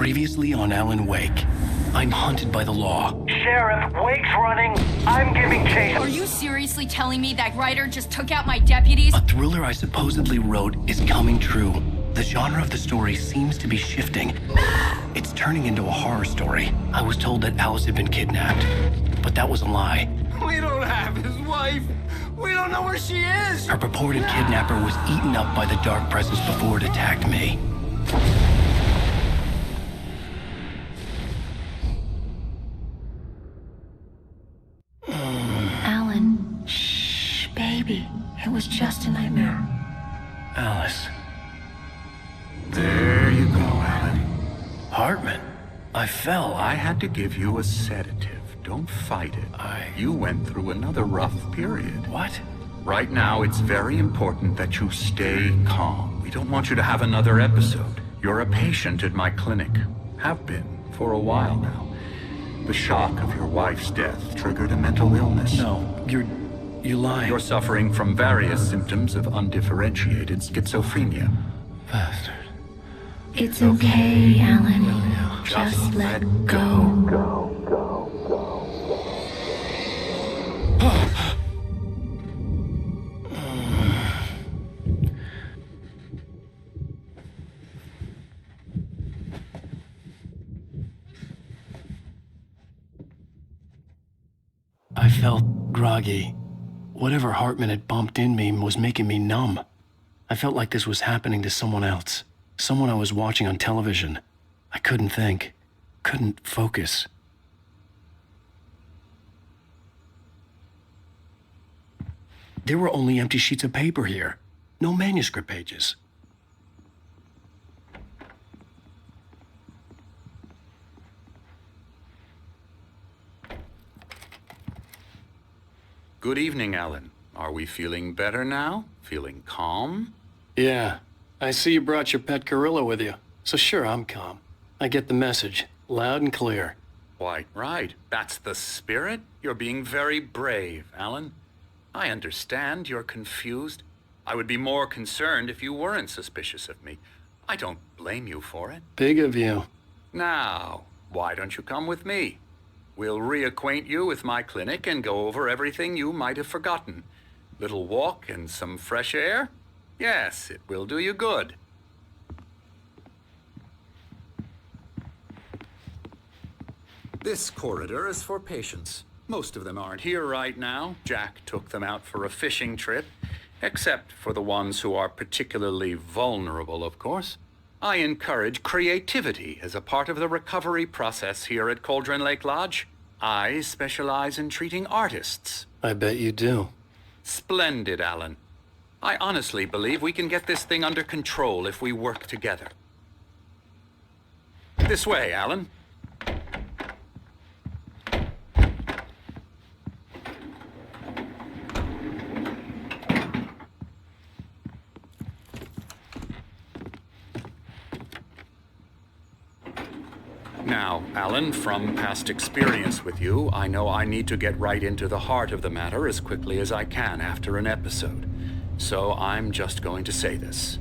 Previously on Alan Wake. I'm hunted by the law. Sheriff, Wake's running. I'm giving chase. Are you seriously telling me that Ryder just took out my deputies? A thriller I supposedly wrote is coming true. The genre of the story seems to be shifting. It's turning into a horror story. I was told that Alice had been kidnapped, but that was a lie. We don't have his wife. We don't know where she is. Her purported kidnapper was eaten up by the dark presence before it attacked me. Alan, shh, baby. It was just a nightmare. Alice. There you go, Alan. Hartman. I fell. I had to give you a sedative. Don't fight it. You went through another rough period. What? Right now, it's very important that you stay calm. We don't want you to have another episode. You're a patient at my clinic. Have been for a while now. The shock of your wife's death triggered a mental illness. No, you're lying. You're suffering from various symptoms of undifferentiated schizophrenia. Bastard. It's okay, Alan. Just let go. I felt groggy. Whatever Hartman had bumped in me was making me numb. I felt like this was happening to someone else. Someone I was watching on television. I couldn't think. Couldn't focus. There were only empty sheets of paper here. No manuscript pages. Good evening, Alan. Are we feeling better now? Feeling calm? Yeah. I see you brought your pet gorilla with you. So sure, I'm calm. I get the message. Loud and clear. Quite right. That's the spirit. You're being very brave, Alan. I understand you're confused. I would be more concerned if you weren't suspicious of me. I don't blame you for it. Big of you. Now, why don't you come with me? We'll reacquaint you with my clinic and go over everything you might have forgotten. Little walk and some fresh air? Yes, it will do you good. This corridor is for patients. Most of them aren't here right now. Jack took them out for a fishing trip, except for the ones who are particularly vulnerable, of course. I encourage creativity as a part of the recovery process here at Cauldron Lake Lodge. I specialize in treating artists. I bet you do. Splendid, Alan. I honestly believe we can get this thing under control if we work together. This way, Alan. Now, Alan, from past experience with you, I know I need to get right into the heart of the matter as quickly as I can after an episode. So I'm just going to say this.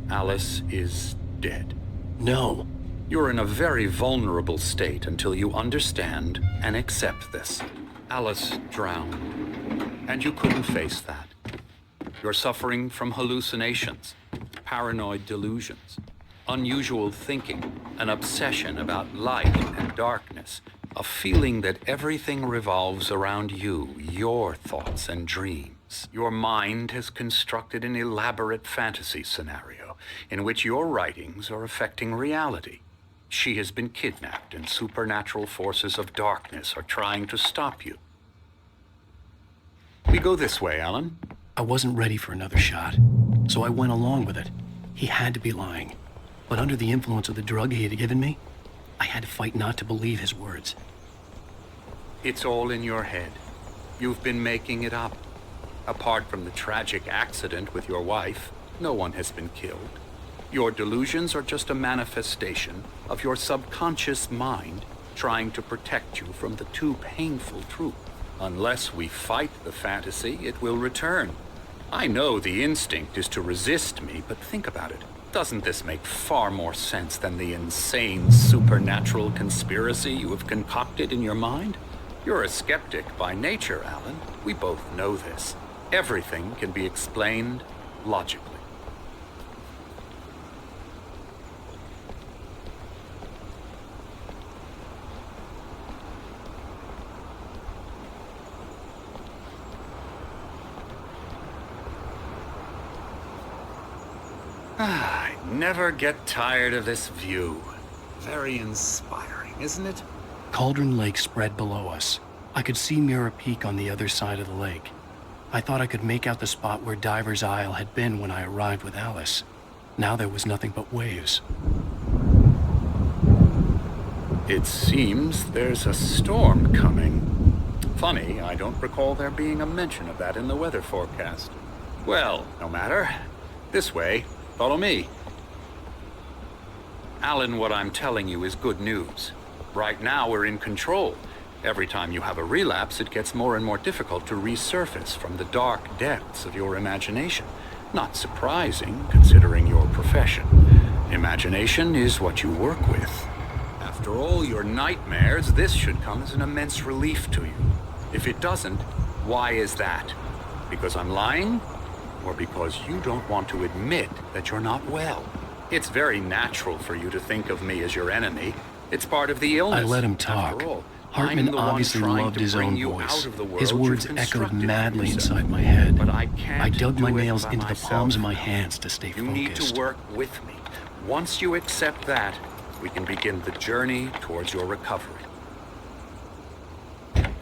Alice is dead. No. You're in a very vulnerable state until you understand and accept this. Alice drowned, and you couldn't face that. You're suffering from hallucinations, paranoid delusions, unusual thinking, an obsession about light and darkness, a feeling that everything revolves around you, your thoughts and dreams. Your mind has constructed an elaborate fantasy scenario in which your writings are affecting reality. She has been kidnapped and supernatural forces of darkness are trying to stop you. We go this way, Alan. I wasn't ready for another shot, so I went along with it. He had to be lying. But under the influence of the drug he had given me, I had to fight not to believe his words. It's all in your head. You've been making it up. Apart from the tragic accident with your wife, no one has been killed. Your delusions are just a manifestation of your subconscious mind trying to protect you from the too painful truth. Unless we fight the fantasy, it will return. I know the instinct is to resist me, but think about it. Doesn't this make far more sense than the insane supernatural conspiracy you have concocted in your mind? You're a skeptic by nature, Alan. We both know this. Everything can be explained logically. I never get tired of this view. Very inspiring, isn't it? Cauldron Lake spread below us. I could see Mirror Peak on the other side of the lake. I thought I could make out the spot where Diver's Isle had been when I arrived with Alice. Now there was nothing but waves. It seems there's a storm coming. Funny, I don't recall there being a mention of that in the weather forecast. Well, no matter. This way. Follow me. Alan, what I'm telling you is good news. Right now, we're in control. Every time you have a relapse, it gets more and more difficult to resurface from the dark depths of your imagination. Not surprising, considering your profession. Imagination is what you work with. After all your nightmares, this should come as an immense relief to you. If it doesn't, why is that? Because I'm lying? Or because you don't want to admit that you're not well? It's very natural for you to think of me as your enemy. It's part of the illness. I let him talk. After all, Hartman I'm the one obviously trying loved to his bring own you voice. out of the world His you've words echoed constructed for madly yourself. inside my head. But I can't I dug my do it nails by into the myself. palms of my hands to stay You focused. need to work with me. Once you accept that, we can begin the journey towards your recovery.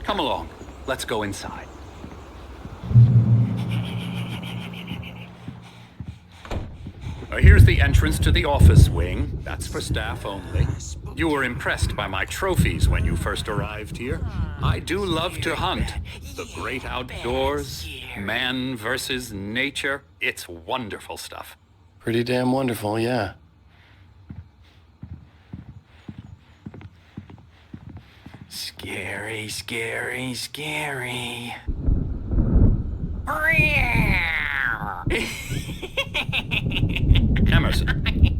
Come along. Let's go inside. Here's the entrance to the office wing. That's for staff only. You were impressed by my trophies when you first arrived here. I do love to hunt. The great outdoors, man versus nature. It's wonderful stuff. Pretty damn wonderful, yeah. Scary, scary, scary. Emerson.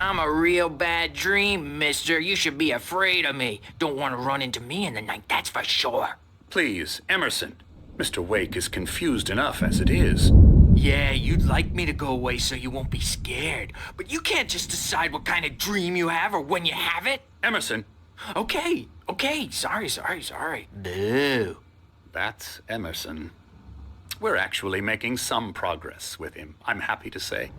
I'm a real bad dream, mister. You should be afraid of me. Don't want to run into me in the night, that's for sure. Please, Emerson. Mr. Wake is confused enough as it is. Yeah, you'd like me to go away so you won't be scared. But you can't just decide what kind of dream you have or when you have it. Emerson. Okay. Sorry. Boo. That's Emerson. We're actually making some progress with him, I'm happy to say.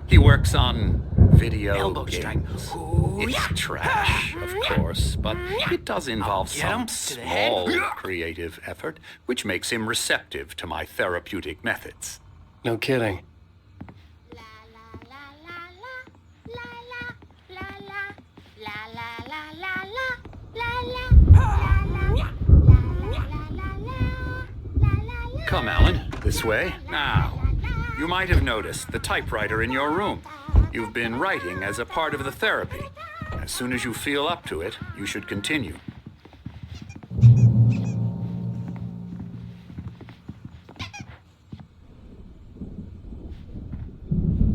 He works on video Elbow strike. games. Ooh, It's yeah. trash, of course, but it does involve Get him some to the head. small creative effort, which makes him receptive to my therapeutic methods. No kidding. Come, Alan, this way. Now, you might have noticed the typewriter in your room. You've been writing as a part of the therapy. As soon as you feel up to it, you should continue.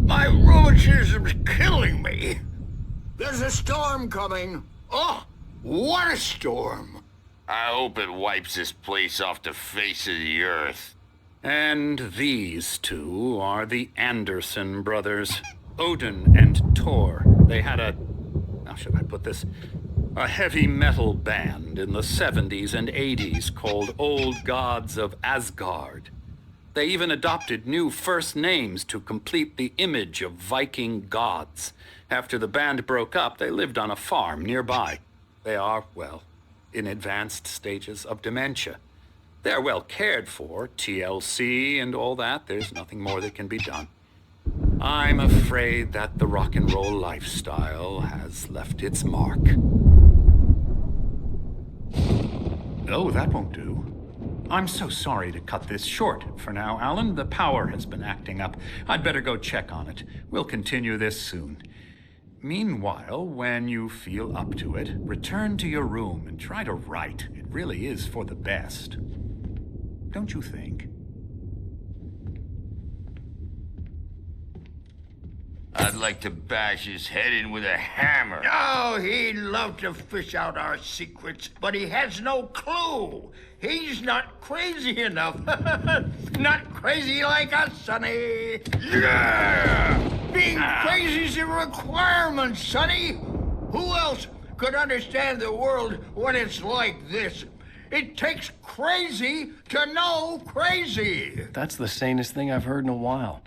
My rheumatism's killing me. There's a storm coming. Oh, what a storm. I hope it wipes this place off the face of the earth. And these two are the Anderson brothers, Odin and Thor. They had how should I put this? A heavy metal band in the 70s and 80s called Old Gods of Asgard. They even adopted new first names to complete the image of Viking gods. After the band broke up, they lived on a farm nearby. They are, well, in advanced stages of dementia. They're well cared for, TLC and all that. There's nothing more that can be done. I'm afraid that the rock and roll lifestyle has left its mark. Oh, that won't do. I'm so sorry to cut this short for now, Alan. The power has been acting up. I'd better go check on it. We'll continue this soon. Meanwhile, when you feel up to it, return to your room and try to write. It really is for the best. Don't you think? I'd like to bash his head in with a hammer. Oh, he'd love to fish out our secrets, but he has no clue. He's not crazy enough. Not crazy like us, Sonny. Yeah! Being crazy's a requirement, Sonny. Who else could understand the world when it's like this? It takes crazy to know crazy. That's the sanest thing I've heard in a while.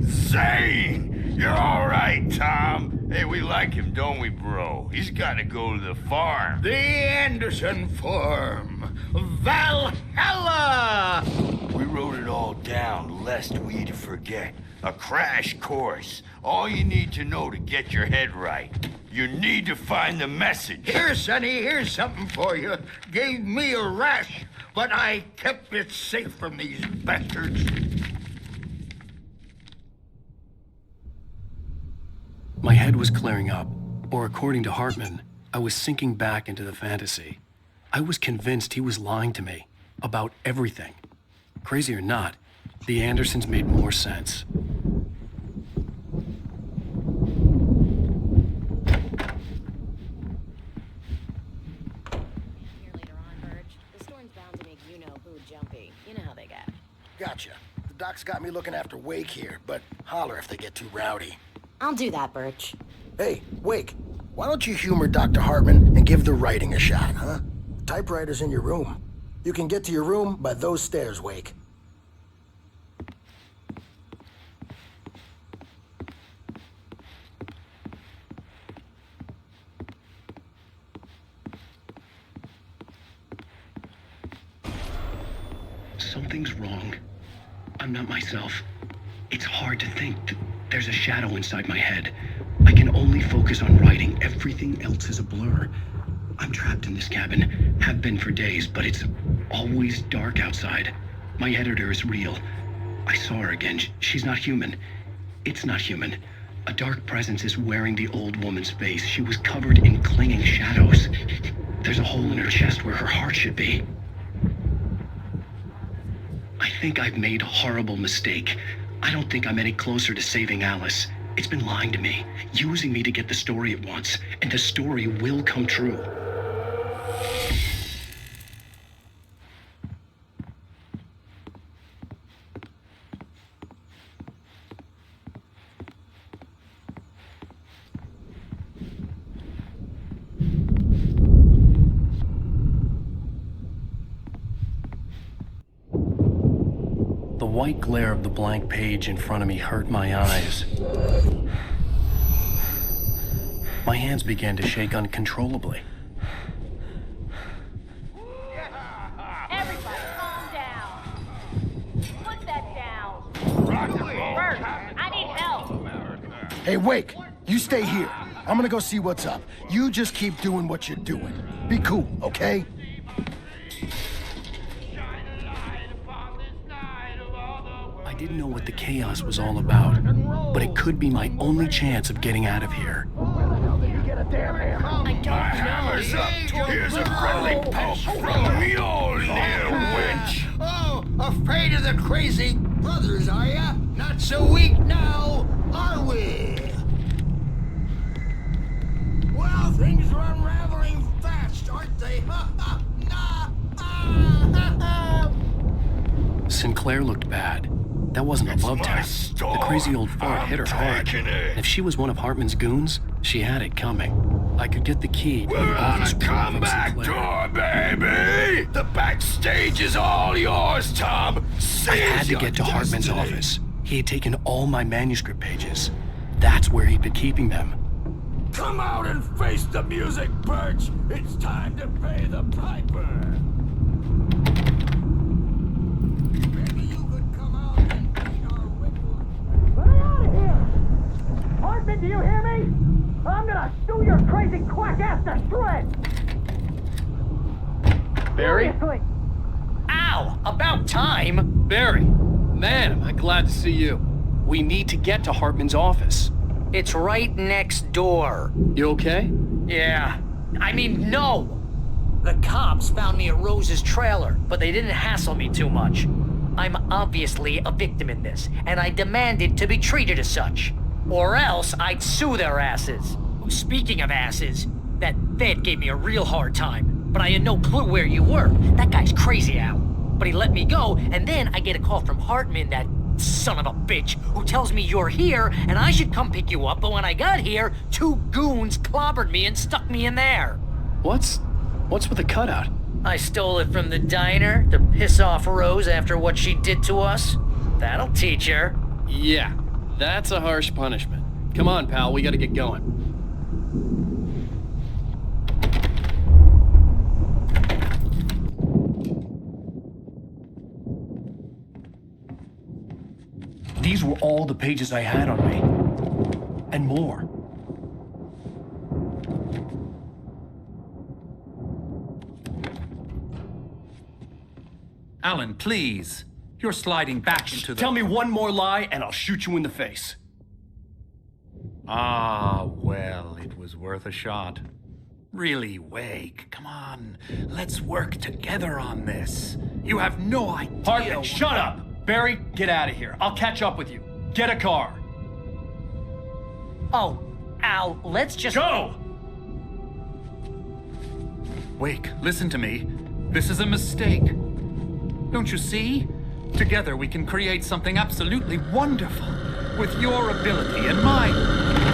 Zane! You're all right, Tom. Hey, we like him, don't we, bro? He's got to go to the farm. The Anderson Farm. Valhalla! We wrote it all down, lest we forget. A crash course. All you need to know to get your head right. You need to find the message. Here, Sonny, here's something for you. Gave me a rash, but I kept it safe from these bastards. My head was clearing up, or according to Hartman, I was sinking back into the fantasy. I was convinced he was lying to me about everything. Crazy or not, the Andersons made more sense. Here later on, Birch. The storm's bound to make you-know-who jumpy. You know how they get. Gotcha. The doc's got me looking after Wake here, but holler if they get too rowdy. I'll do that, Birch. Hey, Wake, why don't you humor Dr. Hartman and give the writing a shot, huh? The typewriter's in your room. You can get to your room by those stairs, Wake. Something's wrong. I'm not myself. It's hard to think. There's a shadow inside my head. I can only focus on writing. Everything else is a blur. I'm trapped in this cabin. Have been for days, but it's always dark outside. My editor is real. I saw her again. She's not human. It's not human. A dark presence is wearing the old woman's face. She was covered in clinging shadows. There's a hole in her chest where her heart should be. I think I've made a horrible mistake. I don't think I'm any closer to saving Alice. It's been lying to me, using me to get the story it wants, and the story will come true. The white glare of the blank page in front of me hurt my eyes. My hands began to shake uncontrollably. Everybody, calm down. Put that down. Bert, I need help. Hey, Wake, you stay here. I'm gonna go see what's up. You just keep doing what you're doing. Be cool, okay? I didn't know what the chaos was all about, but it could be my only chance of getting out of here. I don't know. Hammer's up. Here's a friendly poke from Mjolnir, witch. Oh, afraid of the crazy brothers, are ya? Not so weak now, are we? Well, things are unraveling fast, aren't they? Sinclair looked bad. That wasn't a love my tap. storm. The crazy old fart I'm hit her hard. taking it. And if she was one of Hartman's goons, she had it coming. I could get the key to We're an on office a door from comeback Sinclair. door, baby! The backstage is all yours, Tom. I had to get to Hartman's office. He had taken all my manuscript pages. That's where he'd been keeping them. Come out and face the music, Birch. It's time to pay the piper. Maybe you could come out and beat our wigwam. Get out of here! Hartman, do you hear me? I'm gonna sew your crazy quack ass to shreds! Barry? Seriously! Ow! About time! Barry! Man, am I glad to see you. We need to get to Hartman's office. It's right next door. You okay? Yeah. I mean, no! The cops found me at Rose's trailer, but they didn't hassle me too much. I'm obviously a victim in this, and I demanded to be treated as such. Or else I'd sue their asses. Speaking of asses, that Fed gave me a real hard time, but I had no clue where you were. That guy's crazy, Al. But he let me go, and then I get a call from Hartman, that son of a bitch, who tells me you're here and I should come pick you up, but when I got here, 2 goons clobbered me and stuck me in there. What's with the cutout? I stole it from the diner to piss off Rose after what she did to us. That'll teach her. Yeah, that's a harsh punishment. Come on, pal, we gotta get going. These were all the pages I had on me. And more. Alan, please. You're sliding back into the... Tell me one more lie and I'll shoot you in the face. Ah, well, it was worth a shot. Really, Wake, come on. Let's work together on this. You have no idea... Hartman, shut up! Barry, get out of here. I'll catch up with you. Get a car. Oh, Al, let's just... Go! Wake, listen to me. This is a mistake. Don't you see? Together we can create something absolutely wonderful. With your ability and mine.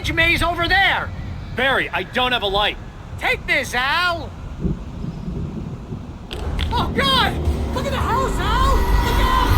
storage maze over there! Barry, I don't have a light. Take this, Al! Oh, God! Look at the house, Al! Look out!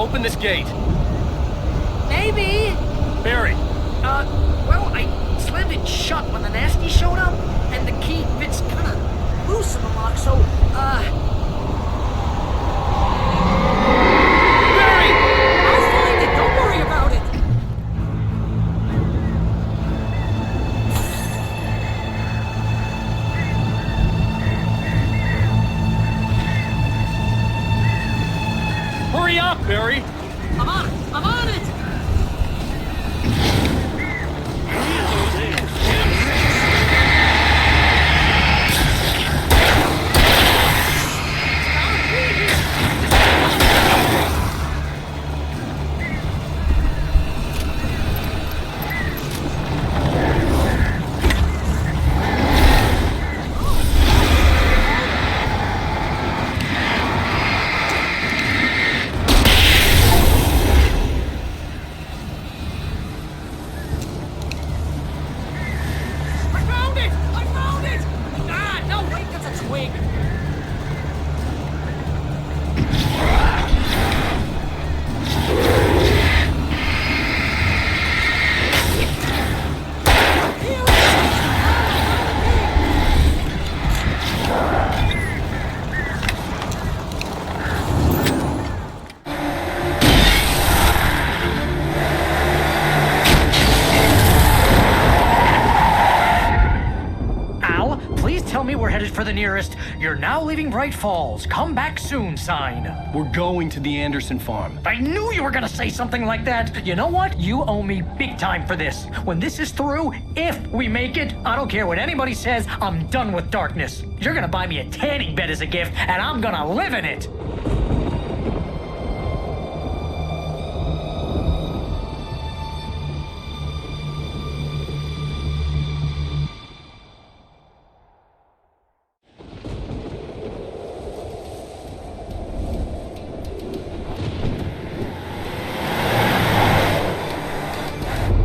open this gate. Maybe. Barry, Well, I slammed it shut when the nasty showed up, and the key fits kind of loose in the lock, so, Barry! I'll find it. Don't worry about it. Hurry up, Barry! I'm on it. I'm on it. I found it! Ah, no, wait, that's a twig. Al, please tell me we're headed for the nearest "You're now leaving Bright Falls. Come back soon" sign. We're going to the Anderson farm. I knew you were gonna say something like that. You know what? You owe me big time for this. When this is through, if we make it, I don't care what anybody says, I'm done with darkness. You're gonna buy me a tanning bed as a gift, and I'm gonna live in it.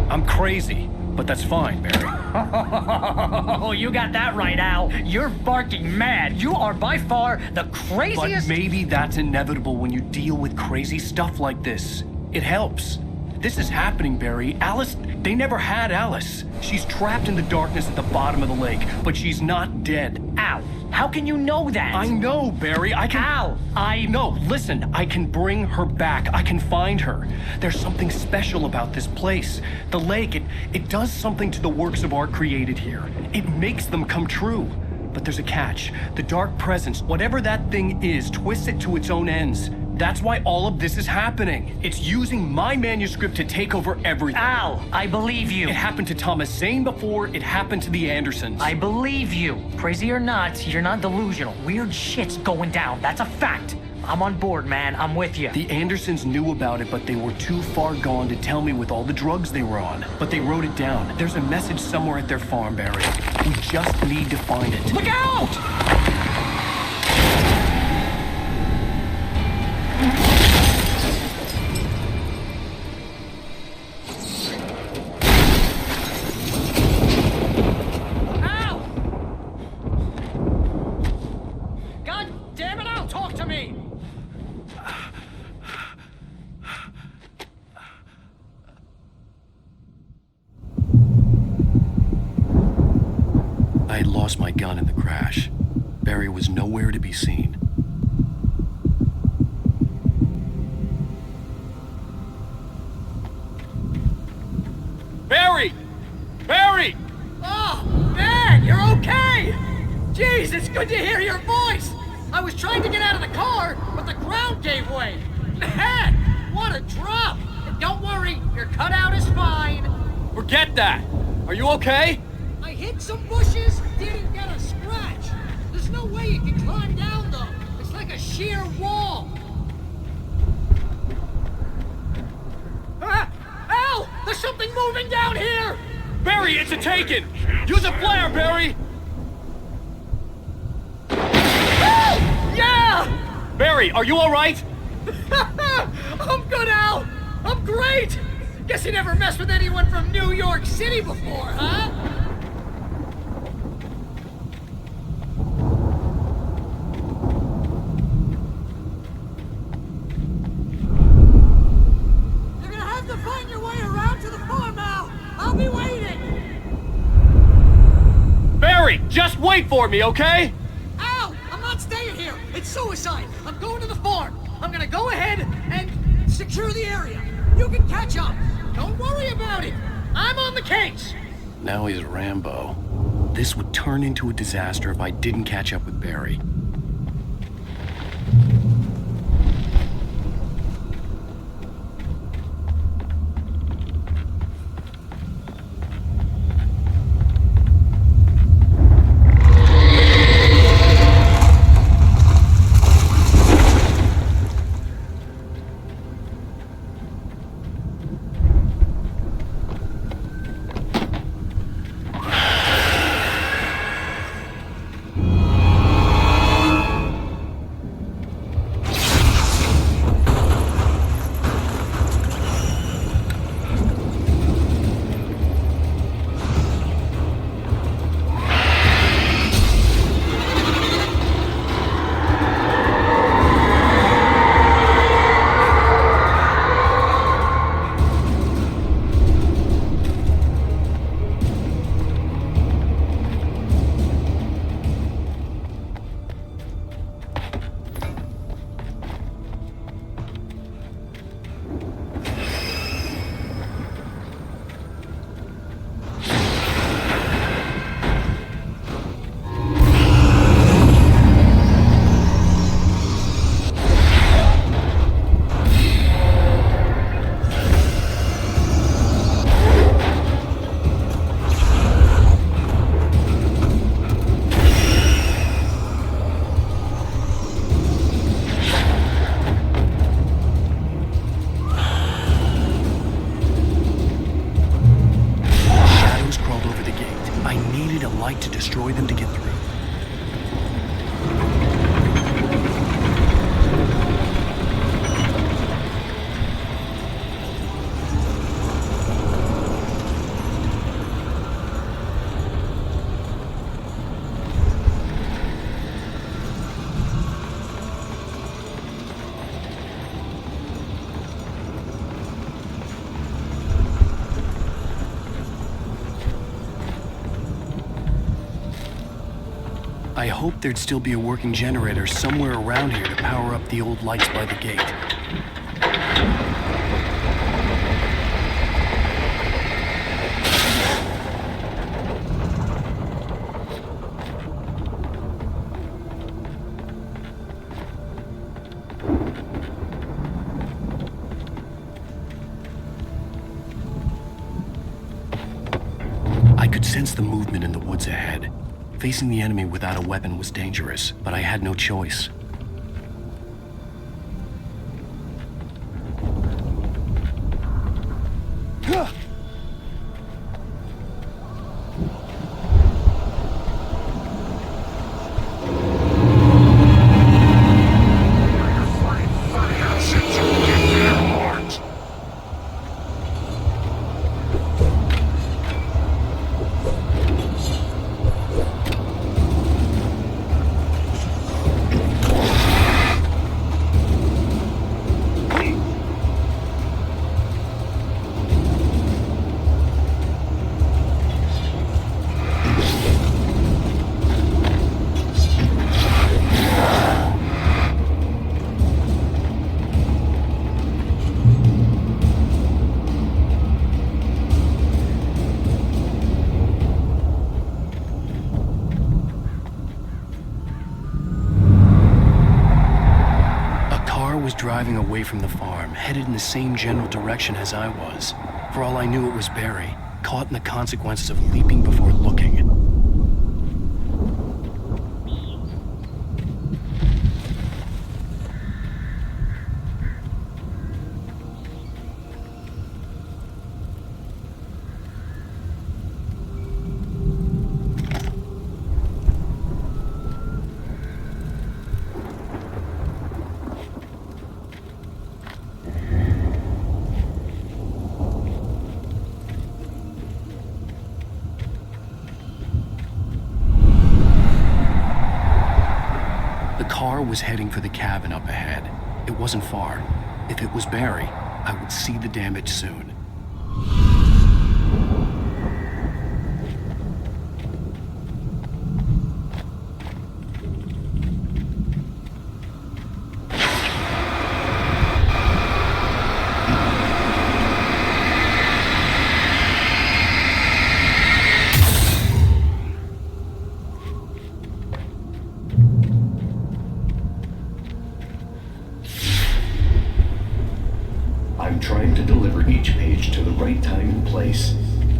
I'm crazy, but that's fine, Barry. Oh, you got that right, Al. You're barking mad. You are by far the But craziest. maybe that's inevitable when you deal with crazy stuff like this. It helps. This is happening, Barry. Alice, they never had Alice. She's trapped in the darkness at the bottom of the lake, but she's not dead. Al, how can you know that? I know, Barry. I can... Al, No, listen. I can bring her back. I can find her. There's something special about this place. The lake, it does something to the works of art created here. It makes them come true. But there's a catch. The dark presence, whatever that thing is, twists it to its own ends. That's why all of this is happening. It's using my manuscript to take over everything. Al, I believe you. It happened to Thomas Zane before. It happened to the Andersons. I believe you. Crazy or not, you're not delusional. Weird shit's going down. That's a fact. I'm on board, man. I'm with you. The Andersons knew about it, but they were too far gone to tell me with all the drugs they were on. But they wrote it down. There's a message somewhere at their farm, Barry. We just need to find it. Look out! Al! God damn it, Al, talk to me! I had lost my gun in the crash. Barry was nowhere to be seen. Barry! Barry! Oh, man, you're okay! Jeez, it's good to hear your voice! I was trying to get out of the car, but the ground gave way. Man, what a drop! And don't worry, your cutout is fine. Forget that! Are you okay? I hit some bushes, didn't get a scratch. There's no way you can climb down, though. It's like a sheer wall. Ah! Al! There's something moving down here! Barry, it's a taken! Use a flare, Barry! Al! Yeah! Barry, are you alright? I'm good, Al! I'm great! Guess you never messed with anyone from New York City before, huh? Just wait for me, okay? Al! I'm not staying here! It's suicide! I'm going to the farm! I'm gonna go ahead and secure the area. You can catch up. Don't worry about it. I'm on the case. Now he's Rambo. This would turn into a disaster if I didn't catch up with Barry. To destroy them to get through. I hoped there'd still be a working generator somewhere around here to power up the old lights by the gate. I could sense the movement in the woods ahead. Facing the enemy without a weapon was dangerous, but I had no choice. Driving away from the farm, headed in the same general direction as I was. For all I knew, it was Barry, caught in the consequences of leaping before looking. Was heading for the cabin up ahead. It wasn't far. If it was Barry, I would see the damage soon. I'm trying to deliver each page to the right time and place.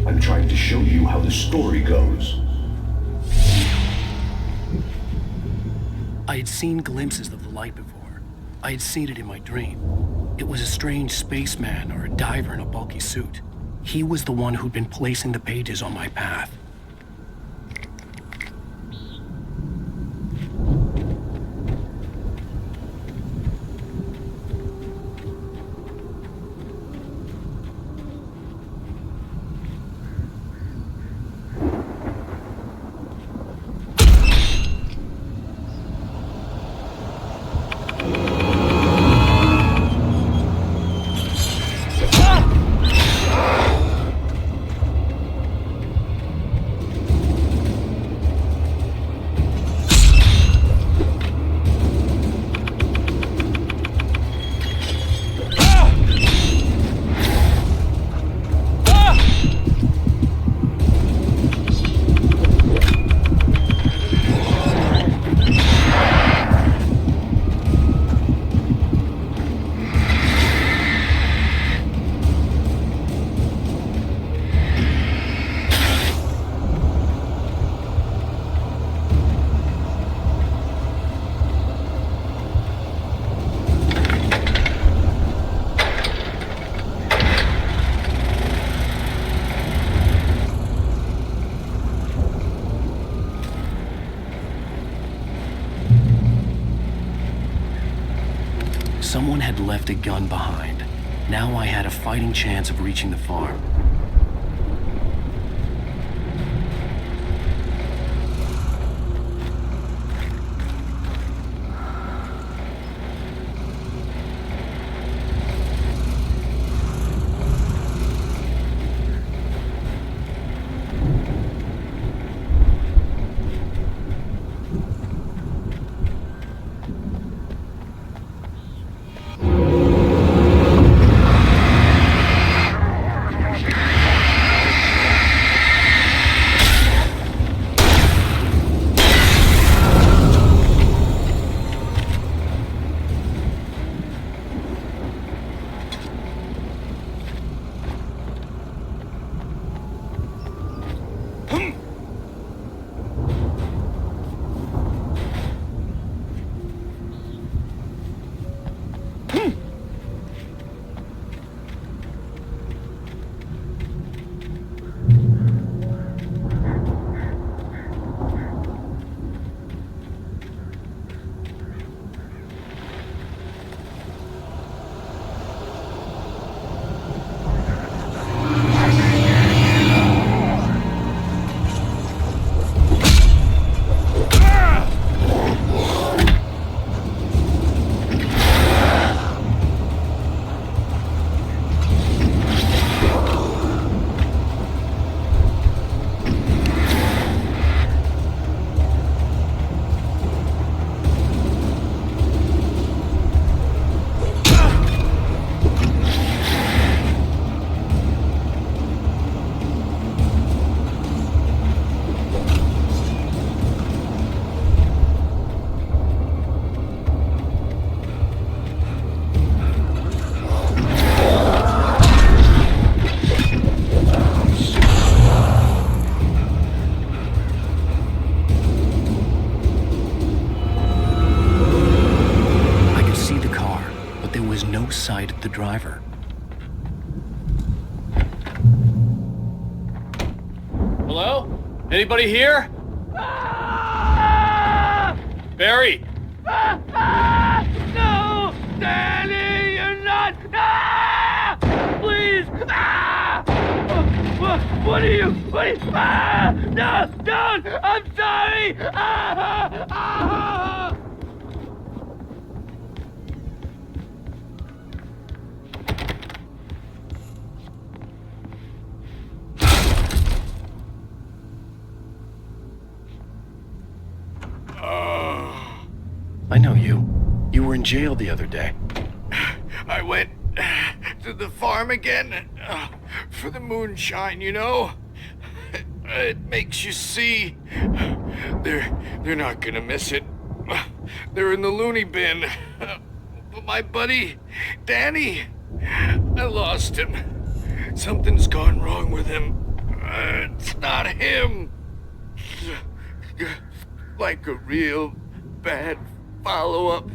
I'm trying to show you how the story goes. I had seen glimpses of the light before. I had seen it in my dream. It was a strange spaceman or a diver in a bulky suit. He was the one who'd been placing the pages on my path. Someone had left a gun behind. Now I had a fighting chance of reaching the farm. Sight of the driver. Hello? Anybody here? Barry! No! Danny, you're not! Please! What are you? No! Don't! I'm sorry! I know you. You were in jail the other day. I went to the farm again for the moonshine, you know? It makes you see. They're not gonna miss it. They're in the loony bin. But my buddy, Danny, I lost him. Something's gone wrong with him. It's not him. Like a real bad follow-up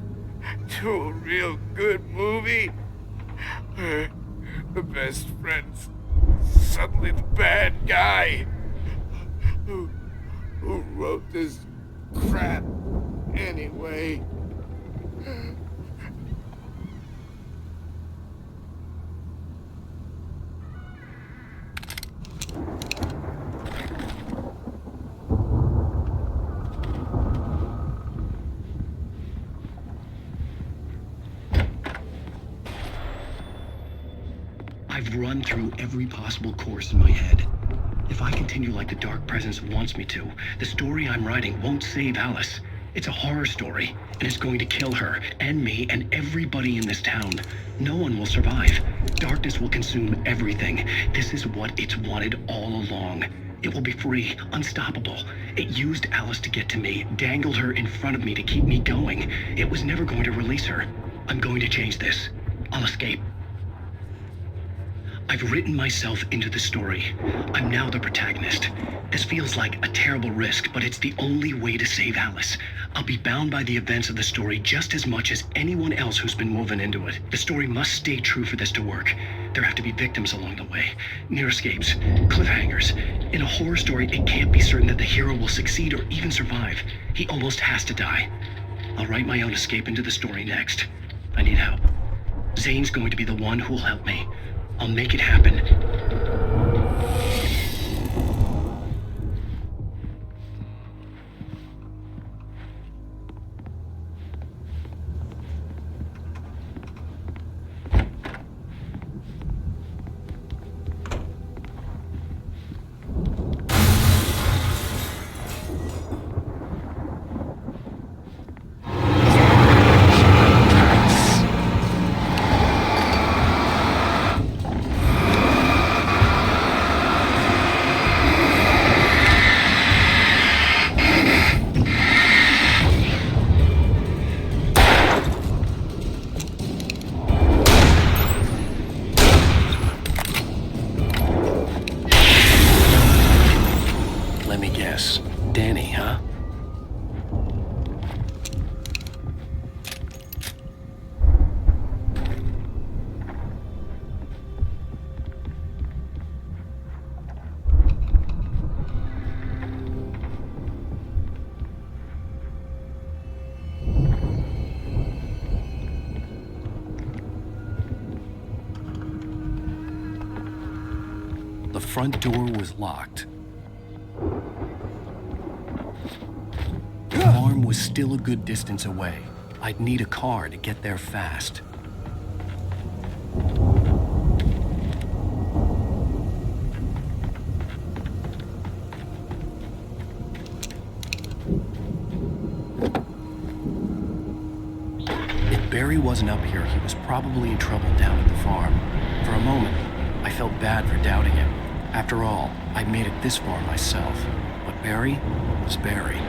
to a real good movie. The best friend's suddenly the bad guy. Who wrote this crap anyway? I've run through every possible course in my head. If I continue like the Dark Presence wants me to, the story I'm writing won't save Alice. It's a horror story, and it's going to kill her, and me, and everybody in this town. No one will survive. Darkness will consume everything. This is what it's wanted all along. It will be free, unstoppable. It used Alice to get to me, dangled her in front of me to keep me going. It was never going to release her. I'm going to change this. I'll escape. I've written myself into the story. I'm now the protagonist. This feels like a terrible risk, but it's the only way to save Alice. I'll be bound by the events of the story just as much as anyone else who's been woven into it. The story must stay true for this to work. There have to be victims along the way, near escapes, cliffhangers. In a horror story, it can't be certain that the hero will succeed or even survive. He almost has to die. I'll write my own escape into the story next. I need help. Zane's going to be the one who'll help me. I'll make it happen. Danny, huh? The front door was locked. The farm was still a good distance away. I'd need a car to get there fast. If Barry wasn't up here, he was probably in trouble down at the farm. For a moment, I felt bad for doubting him. After all, I'd made it this far myself. But Barry was Barry.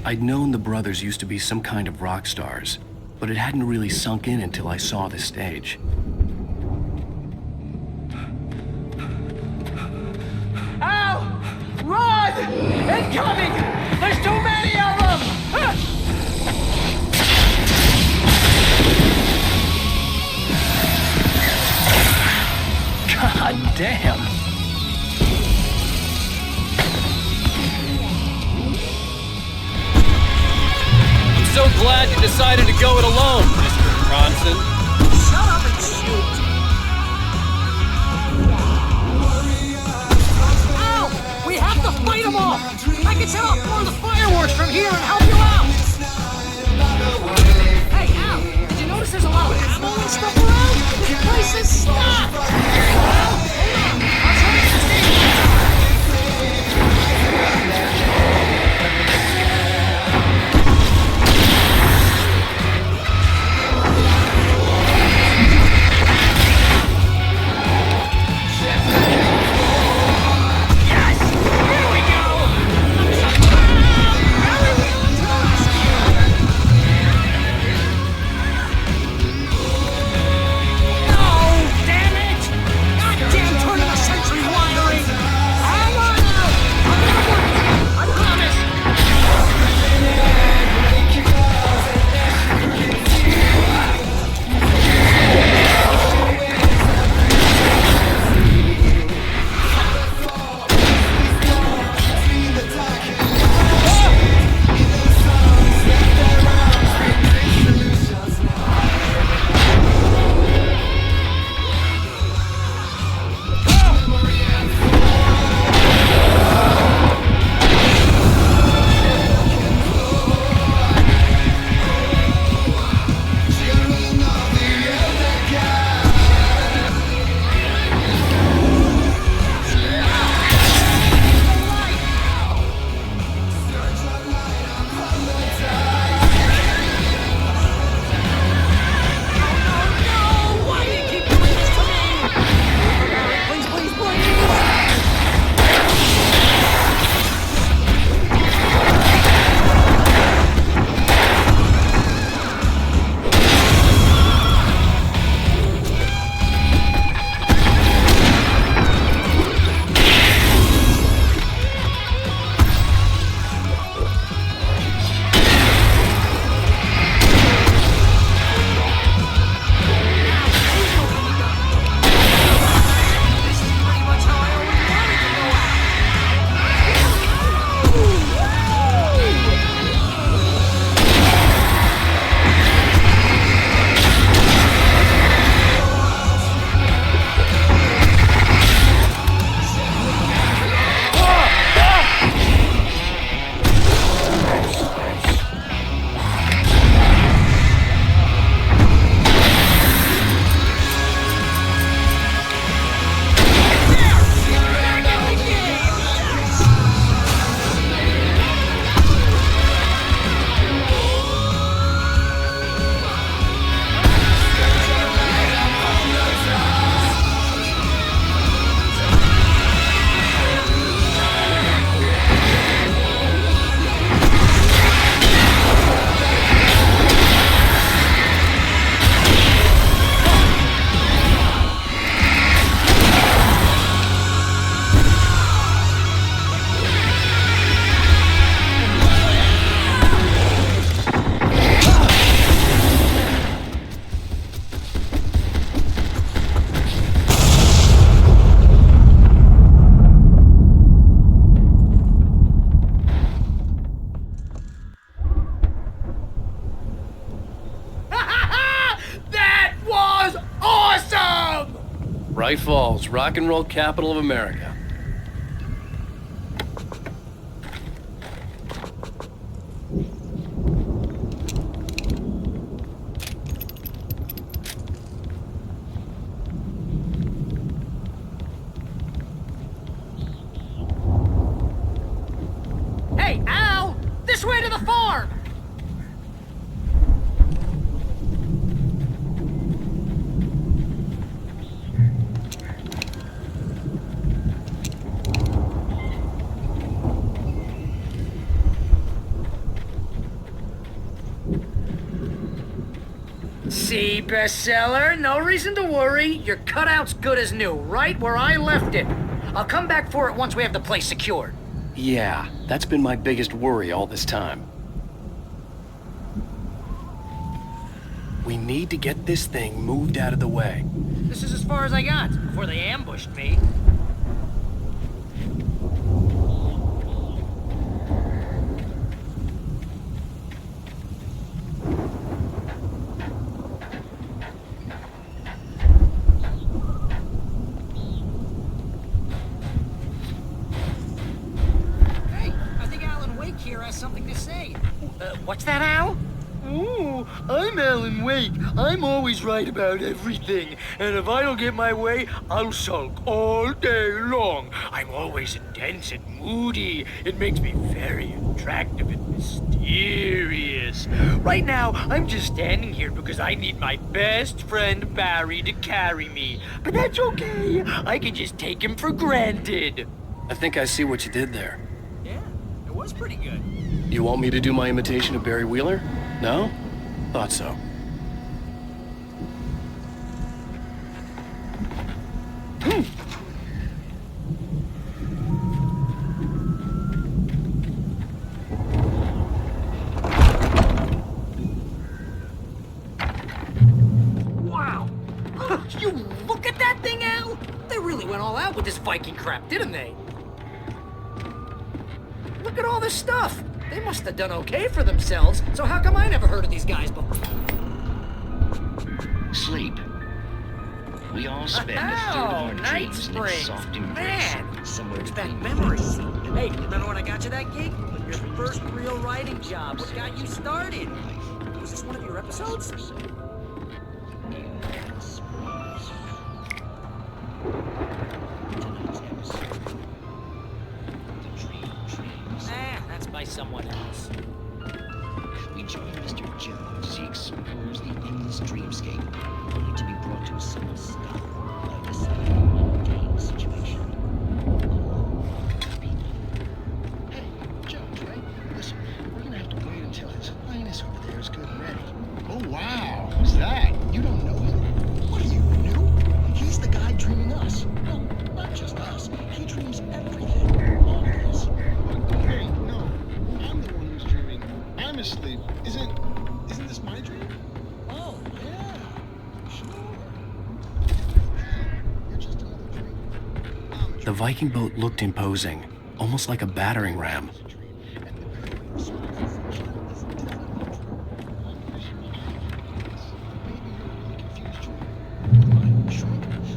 I'd known the brothers used to be some kind of rock stars, but it hadn't really sunk in until I saw this stage. Al! Run! Incoming! There's too many of them! God damn! I'm so glad you decided to go it alone, Mr. Bronson. Shut up and shoot! Al! We have to fight them all! I can set off more of the fireworks from here and help you out! Hey, Al! Did you notice there's a lot of ammo and stuff around? This place is stocked! Al, hold on! I'll try to stay. Bright Falls, rock and roll capital of America. Hey, Al! This way to the farm! See, bestseller? No reason to worry. Your cutout's good as new, right where I left it. I'll come back for it once we have the place secured. Yeah, that's been my biggest worry all this time. We need to get this thing moved out of the way. This is as far as I got before they ambushed me. Hey, I think Alan Wake here has something to say. What's that, Al? Ooh, I'm Alan Wake. I'm always right about everything. And if I don't get my way, I'll sulk all day long. I'm always intense and moody. It makes me very attractive and mysterious. Right now, I'm just standing here because I need my best friend Barry to carry me. But that's okay. I can just take him for granted. I think I see what you did there. Yeah, it was pretty good. You want me to do my imitation of Barry Wheeler? No? Thought so. Wow! You look at that thing, Al! They really went all out with this Viking crap, didn't they? Look at all this stuff! They must have done okay for themselves, so how come I never heard of these guys before? Sleep. We all spend a third of our Night dreams in its Springs. soft embrace. Man, Somewhere brings back between memories. Hey, remember when I got you that gig? Your first real writing job. What got you started? Was this one of your episodes? That's by someone else. We join Mr. Jones as he explores the endless dreamscape, only to be brought to a sudden stop by a sudden mundane situation. Hey, Jones, right? Listen, we're gonna have to wait until His Highness over there is good and ready. Oh, wow. Who's that? You don't know him? What are you, new? He's the guy dreaming us. Well, not just us. He dreams everything. All of us. Hey, no. I'm the one who's dreaming. I'm asleep. Isn't this my dream? Oh, yeah. Sure. You're just another dream. The Viking boat looked imposing, almost like a battering ram.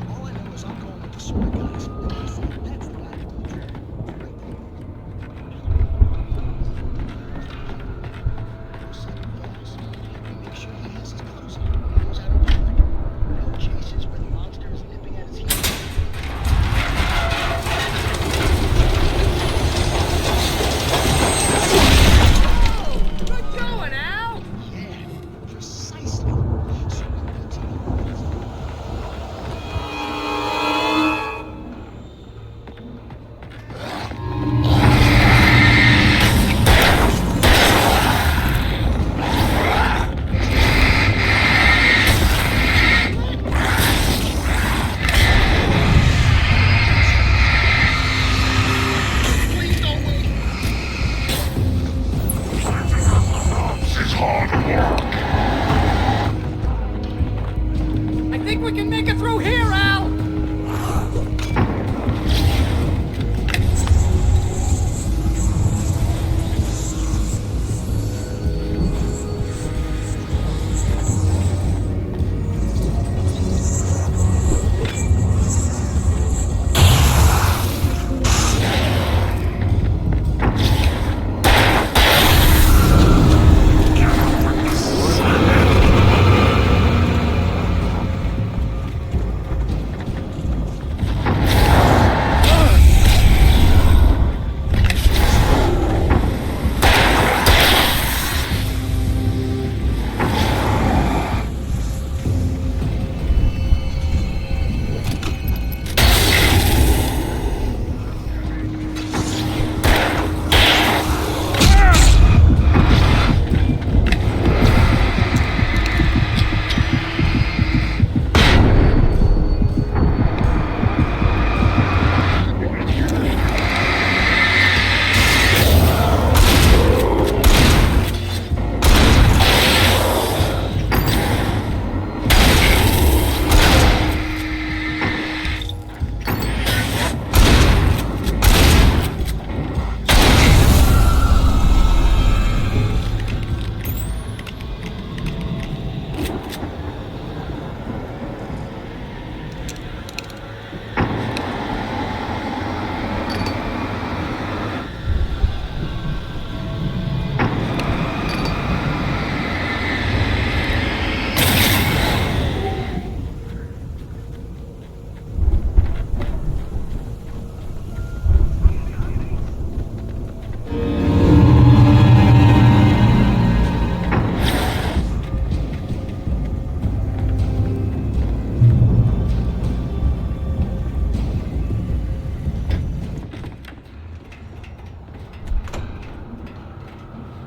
All I know is I'm going with the sword guys. And they say that's the guy who will dream. Make sure he has his clothes on. He knows how to do it. No chases when the monster is nipping at his heels. Good going, Al! Yeah, precisely. So we continue. Please don't wait. It's hard work. I think we can make it through here, Al!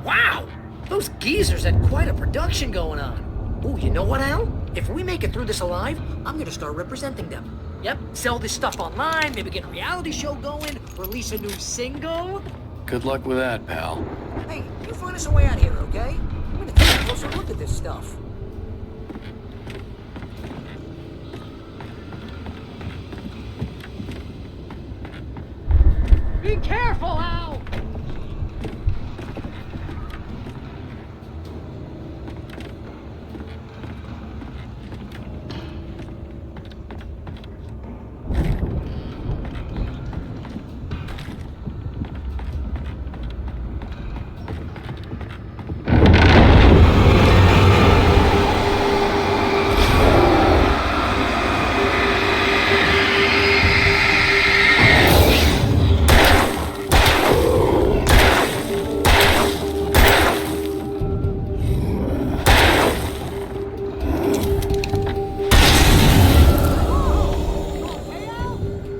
Wow! Those geezers had quite a production going on. Ooh, you know what, Al? If we make it through this alive, I'm gonna start representing them. Yep, sell this stuff online, maybe get a reality show going, release a new single. Good luck with that, pal. Hey, you find us a way out here, okay? I'm gonna take a closer look at this stuff. Be careful, Al!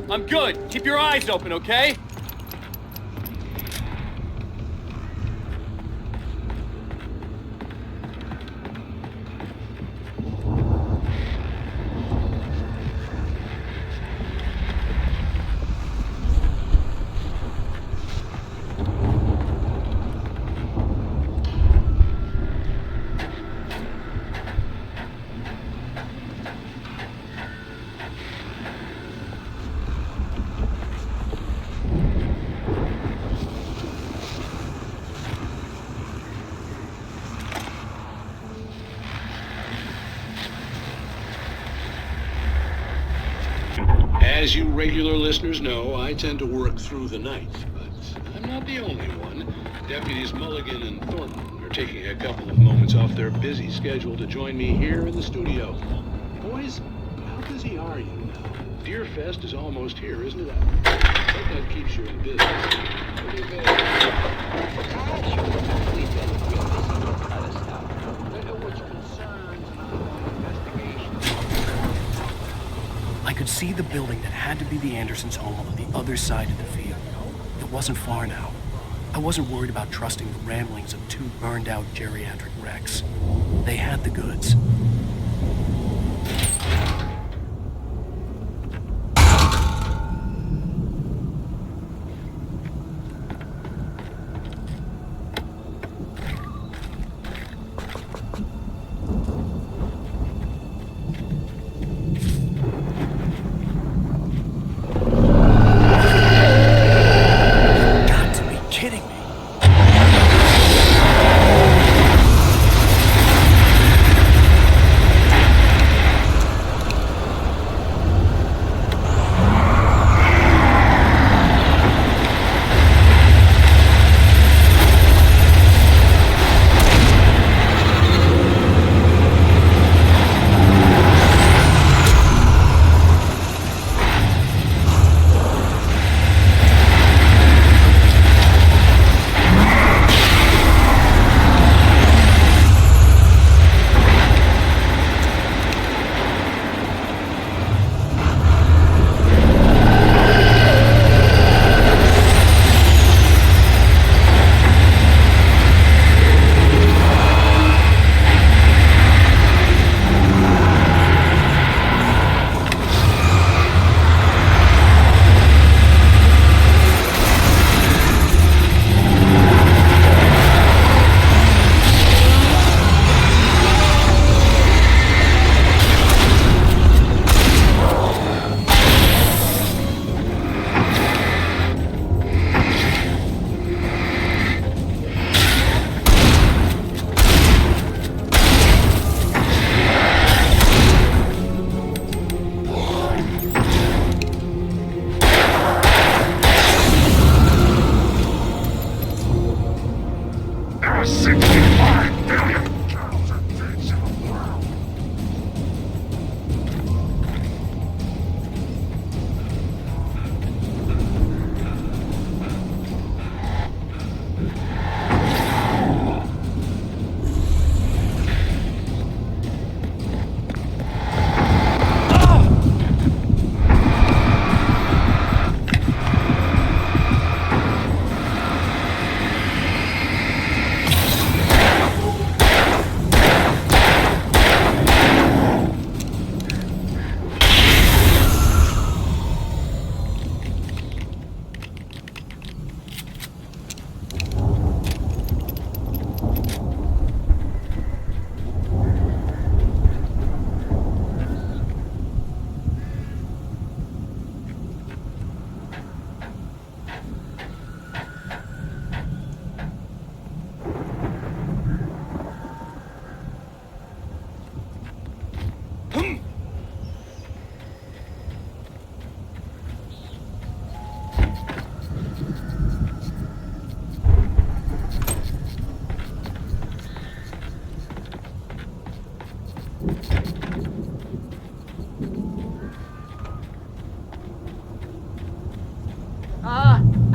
I'm good. Keep your eyes open, okay? As you regular listeners know, I tend to work through the night, but I'm not the only one. Deputies Mulligan and Thornton are taking a couple of moments off their busy schedule to join me here in the studio. Boys, how busy are you now? Deerfest is almost here, isn't it? I hope that keeps you in business. What do you think? We've been real busy with other stuff. Which concerns I could see the building that had to be the Andersons' home on the other side of the field. It wasn't far now. I wasn't worried about trusting the ramblings of two burned-out geriatric wrecks. They had the goods.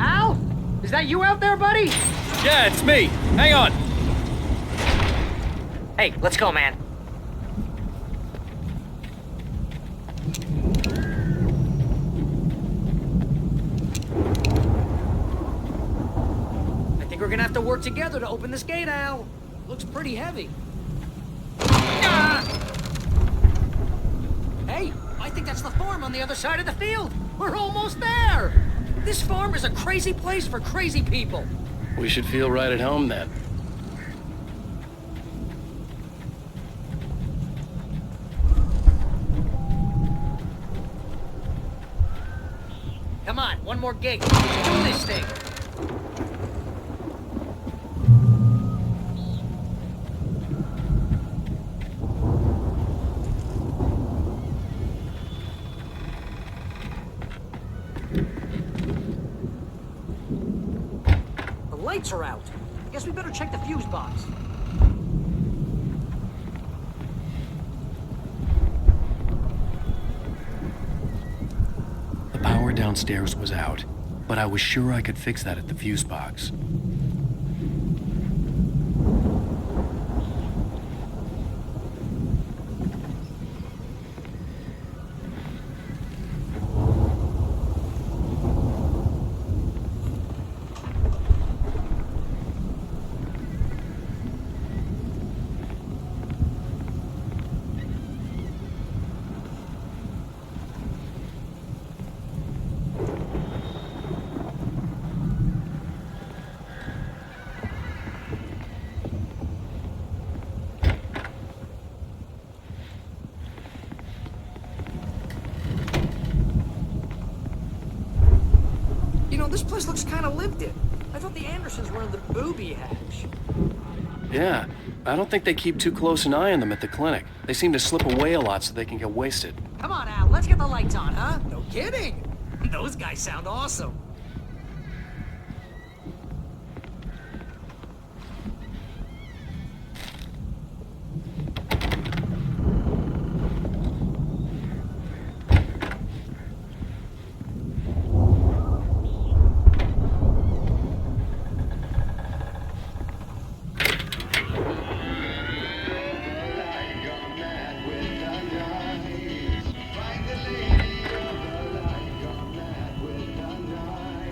Al? Is that you out there, buddy? Yeah, it's me. Hang on. Hey, let's go, man. I think we're gonna have to work together to open this gate, Al. Looks pretty heavy. Ah! Hey, I think that's the farm on the other side of the field. We're almost there. This farm is a crazy place for crazy people. We should feel right at home then. Come on, one more gate. Let's do this thing. The lights are out. Guess we better check the fuse box. The power downstairs was out, but I was sure I could fix that at the fuse box. You know, this place looks kind of lived in. I thought the Andersons were in the booby hatch. Yeah, I don't think they keep too close an eye on them at the clinic. They seem to slip away a lot so they can get wasted. Come on, Al, let's get the lights on, huh? No kidding. Those guys sound awesome.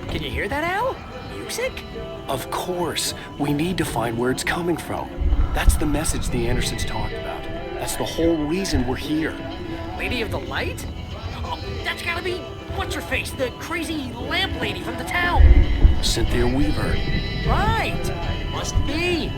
Can you hear that, Al? Music? Of course. We need to find where it's coming from. That's the message the Andersons talked about. That's the whole reason we're here. Lady of the Light? Oh, that's gotta be what's-her-face, the crazy lamp lady from the town. Cynthia Weaver. Right. Must be.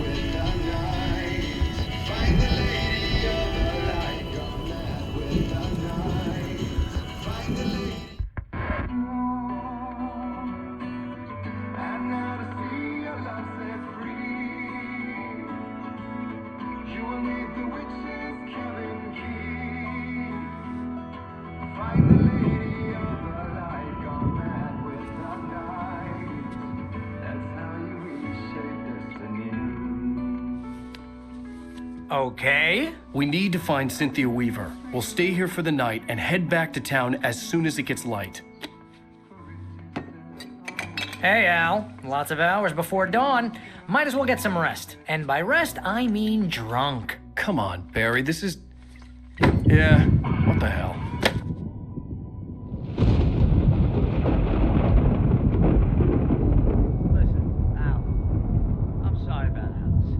Okay. We need to find Cynthia Weaver. We'll stay here for the night and head back to town as soon as it gets light. Hey, Al. Lots of hours before dawn. Might as well get some rest. And by rest, I mean drunk. Come on, Barry, this is... Yeah, what the hell? Listen, Al. I'm sorry about Alice.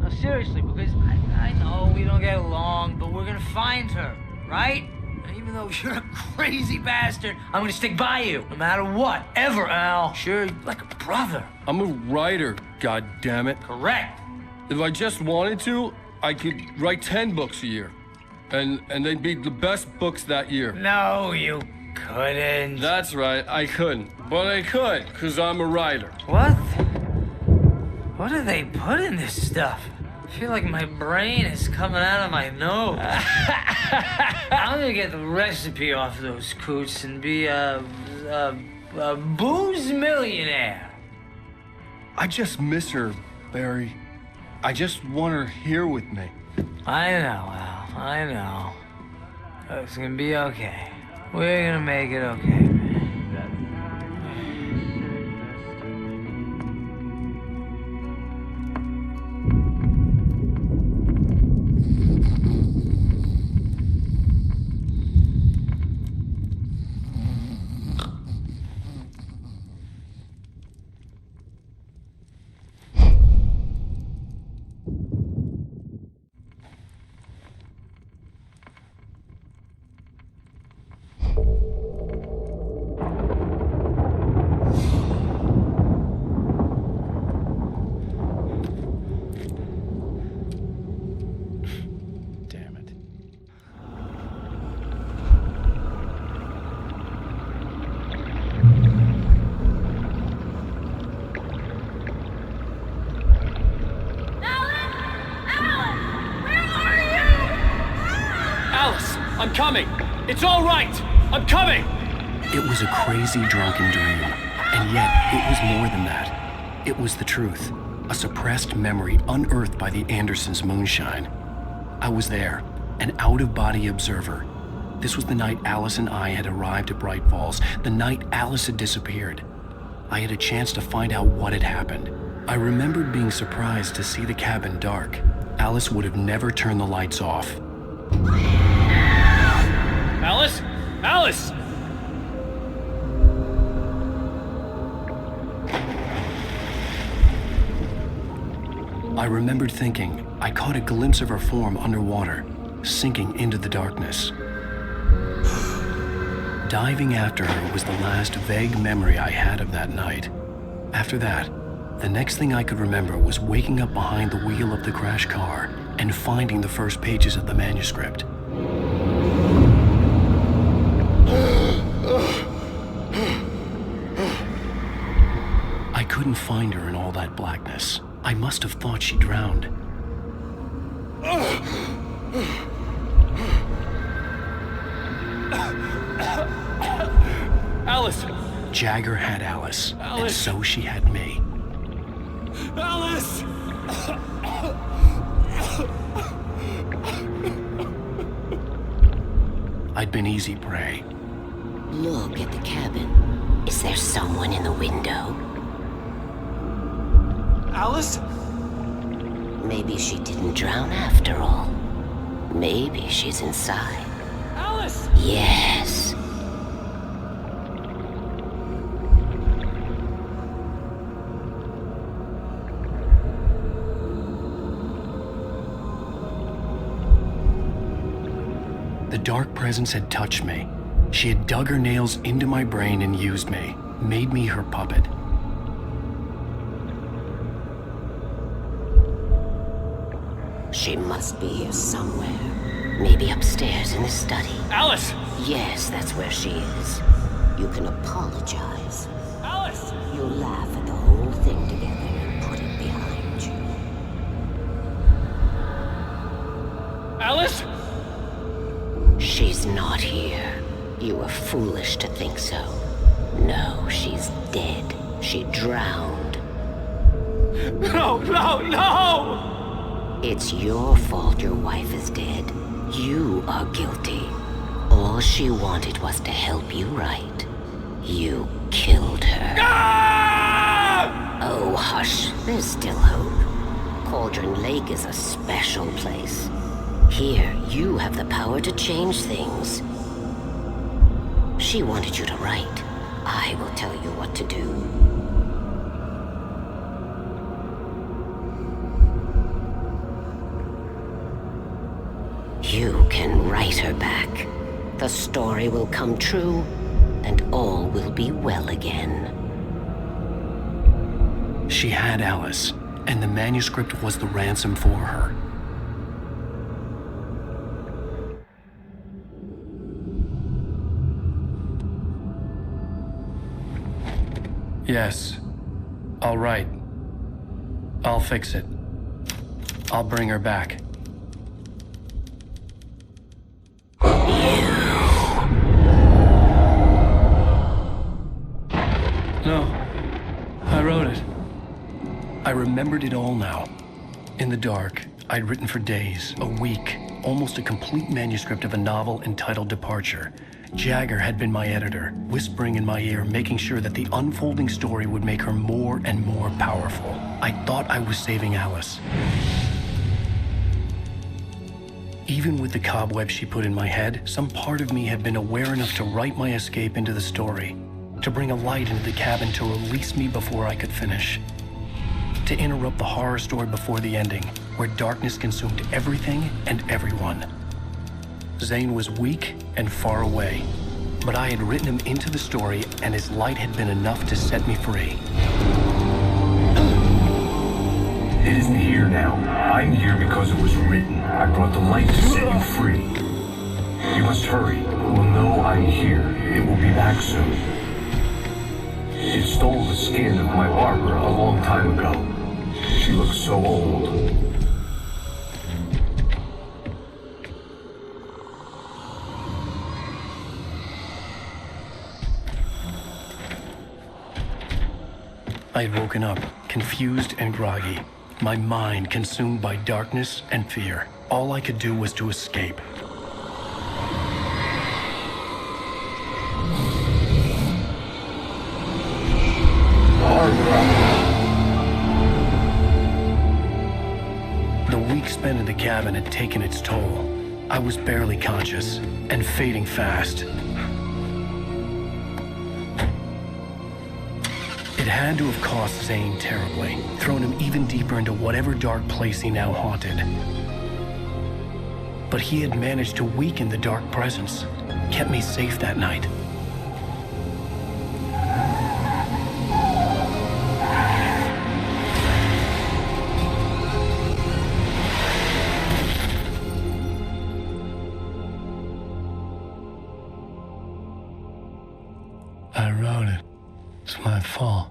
No, seriously, because I know we don't get along, but we're gonna find her, right? And even though you're a crazy bastard, I'm gonna stick by you, no matter what, ever, Al. Sure, like a brother. I'm a writer, goddammit. Correct. If I just wanted to, I could write 10 books a year. And they'd be the best books that year. No, you couldn't. That's right, I couldn't. But I could, because I'm a writer. What? What do they put in this stuff? I feel like my brain is coming out of my nose. I'm gonna get the recipe off those coots and be a booze millionaire. I just miss her, Barry. I just want her here with me. I know, Al. I know. It's gonna be okay. We're gonna make it okay, man. I'm coming! It's all right! I'm coming! It was a crazy, drunken dream, and yet it was more than that. It was the truth, a suppressed memory unearthed by the Andersons' moonshine. I was there, an out-of-body observer. This was the night Alice and I had arrived at Bright Falls, the night Alice had disappeared. I had a chance to find out what had happened. I remembered being surprised to see the cabin dark. Alice would have never turned the lights off. Alice? Alice! I remembered thinking I caught a glimpse of her form underwater, sinking into the darkness. Diving after her was the last vague memory I had of that night. After that, the next thing I could remember was waking up behind the wheel of the crash car and finding the first pages of the manuscript. I couldn't find her in all that blackness. I must have thought she drowned. Alice! Jagger had Alice, Alice. and so she had me. Alice! I'd been easy prey. Look at the cabin. Is there someone in the window? Alice? Maybe she didn't drown after all. Maybe she's inside. Alice! Yes. The dark presence had touched me. She had dug her nails into my brain and used me, made me her puppet. She must be here somewhere. Maybe upstairs in the study. Alice! Yes, that's where she is. You can apologize. Alice! You'll laugh at the whole thing together and put it behind you. Alice? She's not here. You were foolish to think so. No, she's dead. She drowned. No, no, no! It's your fault your wife is dead. You are guilty. All she wanted was to help you right. You killed her. Ah! Oh, hush. There's still hope. Cauldron Lake is a special place. Here, you have the power to change things. She wanted you to write. I will tell you what to do. You can write her back. The story will come true, and all will be well again. She had Alice, and the manuscript was the ransom for her. Yes. All right. I'll fix it. I'll bring her back. No. I wrote it. I remembered it all now. In the dark, I'd written for days, a week, almost a complete manuscript of a novel entitled Departure. Jagger had been my editor, whispering in my ear, making sure that the unfolding story would make her more and more powerful. I thought I was saving Alice. Even with the cobwebs she put in my head, some part of me had been aware enough to write my escape into the story, to bring a light into the cabin to release me before I could finish, to interrupt the horror story before the ending, where darkness consumed everything and everyone. Zane was weak and far away, but I had written him into the story, and his light had been enough to set me free. It isn't here now. I'm here because it was written. I brought the light to set you free. You must hurry. It will know I'm here. It will be back soon. It stole the skin of my Barbara a long time ago. She looks so old. I had woken up, confused and groggy, my mind consumed by darkness and fear. All I could do was to escape. The week spent in the cabin had taken its toll. I was barely conscious, and fading fast. It had to have cost Zane terribly, thrown him even deeper into whatever dark place he now haunted. But he had managed to weaken the dark presence, kept me safe that night. I wrote it. It's my fault.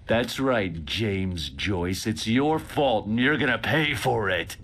That's right, James Joyce. It's your fault, and you're gonna pay for it.